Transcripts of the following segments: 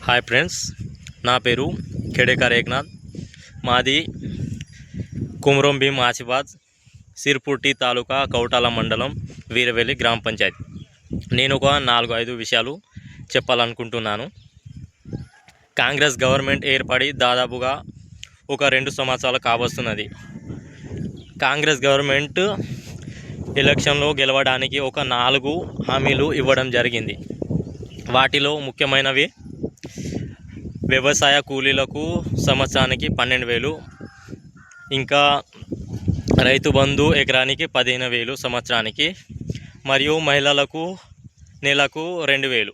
Hi friends, నా పేరు ఖేడేకర్ ఏక్నాథ్. మాది కుమ్రం భీం ఆసిఫాబాద్, సిర్పుర్టి తాలూకా, కౌటాల మండలం, వీరవెల్లి గ్రామ పంచాయతీ. నేను ఒక 4-5 విషయాలు చెప్పాలనుకుంటున్నాను. కాంగ్రెస్ గవర్నమెంట్ ఏర్పడి దాదాపుగా ఒక 2 సంవత్సరాలు కావస్తున్నది. కాంగ్రెస్ గవర్నమెంట్ ఎలక్షన్లో గెలవడానికి ఒక 4 హామీలు ఇవ్వడం జరిగింది. వాటిలో ముఖ్యమైనవి వ్యవసాయ కూలీలకు సంవత్సరానికి 12,000, ఇంకా రైతు బంధు ఎకరానికి 15,000 సంవత్సరానికి, మరియు మహిళలకు నెలకు 2,000.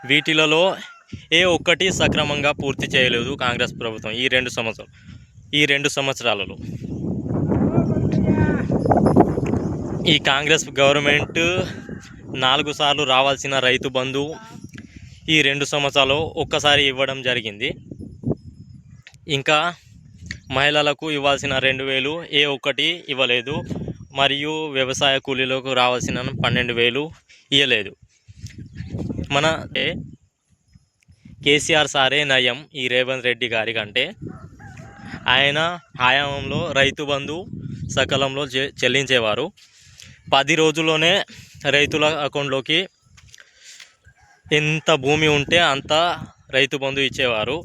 వీటిలలో ఏ ఒక్కటి సక్రమంగా పూర్తి చేయలేదు కాంగ్రెస్ ప్రభుత్వం ఈ 2 సంవత్సరాలలో. ఈ కాంగ్రెస్ గవర్నమెంట్ 4 సార్లు రావాల్సిన రైతు బంధు ఈ 2 సంవత్సరాలు ఒక్కసారి ఇవ్వడం జరిగింది. ఇంకా మహిళలకు ఇవ్వాల్సిన 2,000 ఏ ఒక్కటి ఇవ్వలేదు. మరియు వ్యవసాయ కూలీలకు రావాల్సిన 12,000 ఇవ్వలేదు. మన కేసీఆర్ సారే నయం ఈ రేవంత్ రెడ్డి గారి కంటే. ఆయన హయాంలో రైతు బంధు సకాలంలో చెల్లించేవారు. 10 రోజుల్లోనే రైతుల అకౌంట్లోకి ఎంత భూమి ఉంటే అంత రైతు బంధు ఇచ్చేవారు.